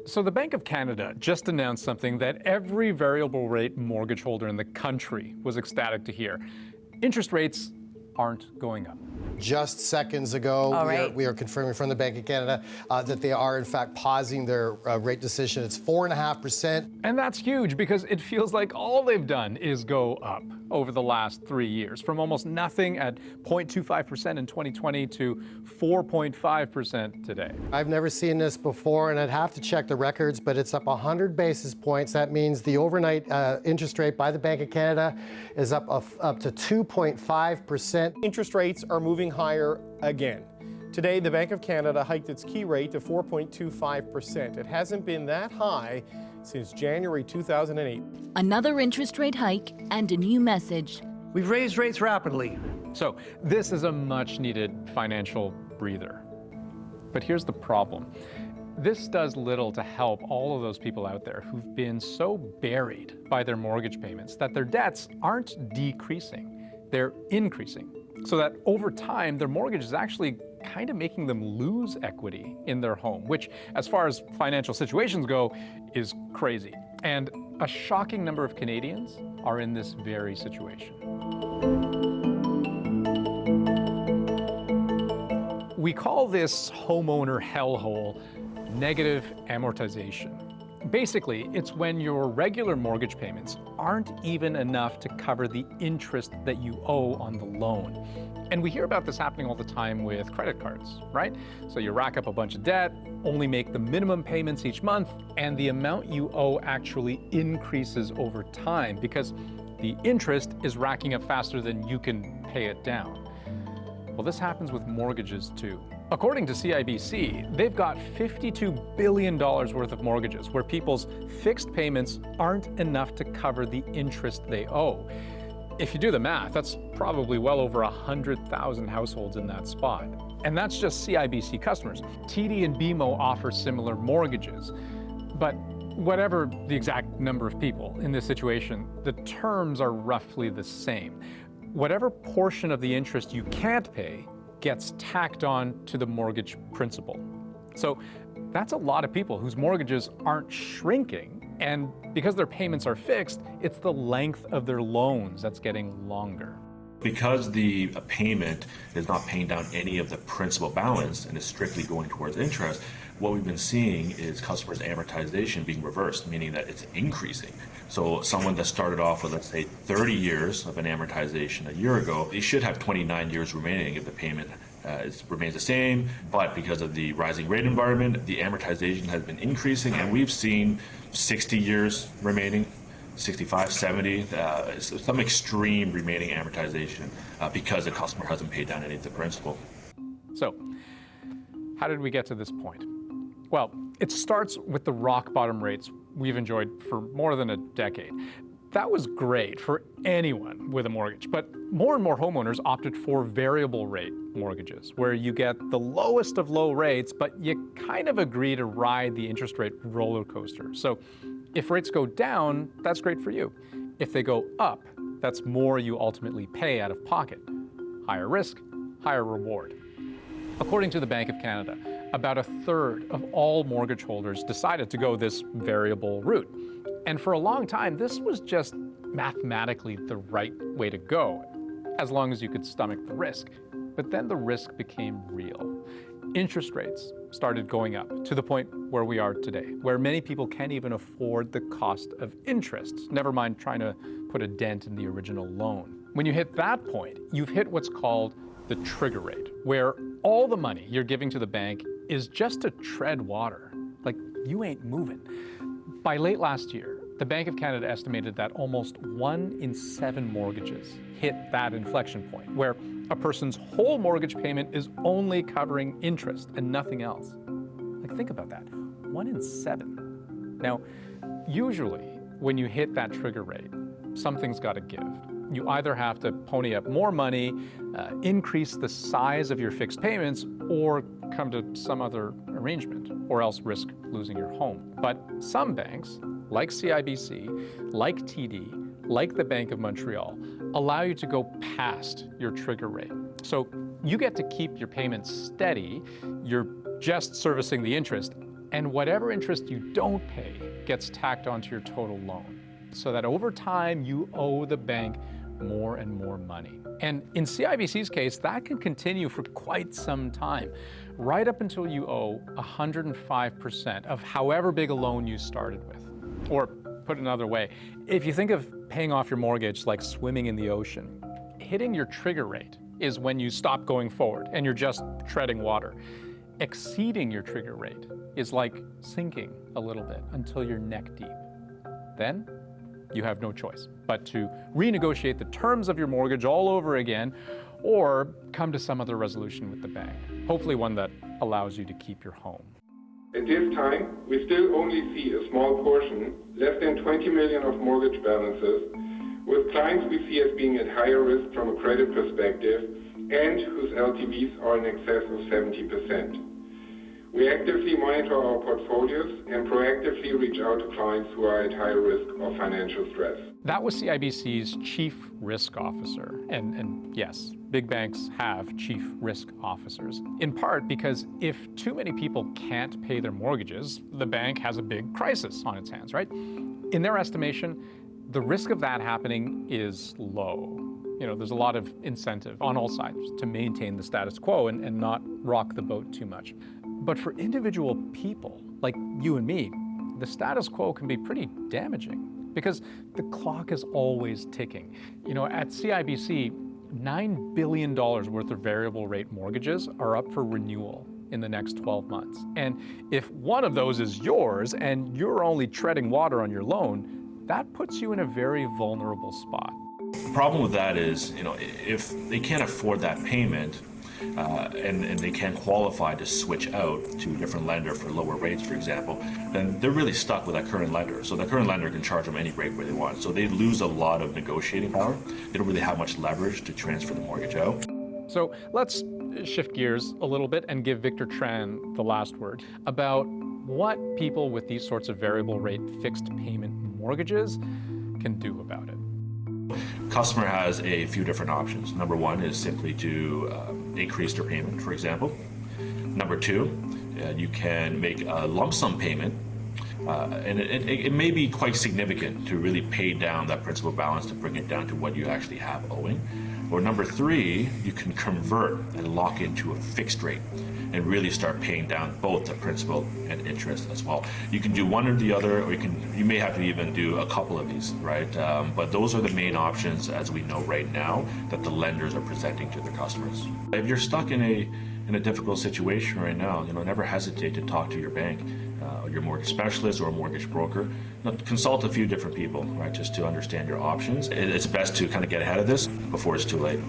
So the Bank of Canada just announced something that every variable rate mortgage holder in the country was ecstatic to hear. Interest rates aren't going up. Just seconds ago, we are confirming from the Bank of Canada that they are, in fact, pausing their rate decision. It's 4.5%. And that's huge because it feels like all they've done is go up over the last 3 years, from almost nothing at 0.25% in 2020 to 4.5% today. I've never seen this before, and I'd have to check the records, but it's up 100 basis points. That means the overnight interest rate by the Bank of Canada is up to 2.5%. Interest rates are moving higher again. Today, the Bank of Canada hiked its key rate to 4.25%. It hasn't been that high since January 2008. Another interest rate hike and a new message. We've raised rates rapidly. So this is a much-needed financial breather. But here's the problem. This does little to help all of those people out there who've been so buried by their mortgage payments that their debts aren't decreasing, they're increasing. So that over time, their mortgage is actually kind of making them lose equity in their home, which, as far as financial situations go, is crazy. And a shocking number of Canadians are in this very situation. We call this homeowner hellhole negative amortization. Basically, it's when your regular mortgage payments aren't even enough to cover the interest that you owe on the loan. And we hear about this happening all the time with credit cards, right? So you rack up a bunch of debt, only make the minimum payments each month, and the amount you owe actually increases over time because the interest is racking up faster than you can pay it down. Well, this happens with mortgages too. According to CIBC, they've got $52 billion worth of mortgages where people's fixed payments aren't enough to cover the interest they owe. If you do the math, that's probably well over 100,000 households in that spot. And that's just CIBC customers. TD and BMO offer similar mortgages. But whatever the exact number of people in this situation, the terms are roughly the same. Whatever portion of the interest you can't pay gets tacked on to the mortgage principal. So that's a lot of people whose mortgages aren't shrinking, and because their payments are fixed, it's the length of their loans that's getting longer. Because the payment is not paying down any of the principal balance and is strictly going towards interest, what we've been seeing is customers' amortization being reversed, meaning that it's increasing. So someone that started off with, let's say, 30 years of an amortization a year ago, they should have 29 years remaining if the payment remains the same. But because of the rising rate environment, the amortization has been increasing, and we've seen 60 years remaining, 65, 70, some extreme remaining amortization because the customer hasn't paid down any of the principal. So, how did we get to this point? Well, it starts with the rock bottom rates we've enjoyed for more than a decade. That was great for anyone with a mortgage, but more and more homeowners opted for variable rate mortgages, where you get the lowest of low rates, but you kind of agree to ride the interest rate roller coaster. So if rates go down, that's great for you. If they go up, that's more you ultimately pay out of pocket. Higher risk, higher reward. According to the Bank of Canada, about a third of all mortgage holders decided to go this variable route. And for a long time, this was just mathematically the right way to go, as long as you could stomach the risk. But then the risk became real. Interest rates started going up to the point where we are today, where many people can't even afford the cost of interest, never mind trying to put a dent in the original loan. When you hit that point, you've hit what's called the trigger rate, where all the money you're giving to the bank is just to tread water. Like, you ain't moving. By late last year, the Bank of Canada estimated that almost 1 in 7 mortgages hit that inflection point, where a person's whole mortgage payment is only covering interest and nothing else. Like, think about that, 1 in 7. Now, usually when you hit that trigger rate, something's got to give. You either have to pony up more money, increase the size of your fixed payments, or come to some other arrangement, or else risk losing your home. But some banks, like CIBC, like TD, like the Bank of Montreal, allow you to go past your trigger rate. So you get to keep your payments steady, you're just servicing the interest, And whatever interest you don't pay gets tacked onto your total loan, so that over time you owe the bank more and more money. And in CIBC's case, that can continue for quite some time, right up until you owe 105% of however big a loan you started with. Or put another way, if you think of paying off your mortgage like swimming in the ocean, hitting your trigger rate is when you stop going forward and you're just treading water. Exceeding your trigger rate is like sinking a little bit until you're neck deep. Then you have no choice but to renegotiate the terms of your mortgage all over again, or come to some other resolution with the bank, hopefully one that allows you to keep your home. At this time, we still only see a small portion, less than 20 million of mortgage balances, with clients we see as being at higher risk from a credit perspective and whose LTVs are in excess of 70%. We actively monitor our portfolios and proactively reach out to clients who are at higher risk of financial stress. That was CIBC's Chief Risk Officer. And yes, big banks have Chief Risk Officers, in part because if too many people can't pay their mortgages, the bank has a big crisis on its hands, right? In their estimation, the risk of that happening is low. You know, there's a lot of incentive on all sides to maintain the status quo and not rock the boat too much. But for individual people like you and me, the status quo can be pretty damaging because the clock is always ticking. You know, at CIBC, $9 billion worth of variable rate mortgages are up for renewal in the next 12 months. And if one of those is yours and you're only treading water on your loan, that puts you in a very vulnerable spot. The problem with that is, you know, if they can't afford that payment, and they can't qualify to switch out to a different lender for lower rates, for example, then they're really stuck with that current lender. So the current lender can charge them any rate where they want. So they lose a lot of negotiating power. They don't really have much leverage to transfer the mortgage out. So let's shift gears a little bit and give Victor Tran the last word about what people with these sorts of variable rate fixed payment mortgages can do about it. Customer has a few different options. Number one is simply to increase their payment, for example. Number two, you can make a lump sum payment, and it may be quite significant to really pay down that principal balance to bring it down to what you actually have owing. Or number three, you can convert and lock into a fixed rate and really start paying down both the principal and interest as well. You can do one or the other, or you may have to even do a couple of these, right? But those are the main options, as we know right now, that the lenders are presenting to their customers. If you're stuck in a difficult situation right now, you know, never hesitate to talk to your bank, or your mortgage specialist or a mortgage broker. Consult a few different people, right, just to understand your options. It's best to kind of get ahead of this before it's too late.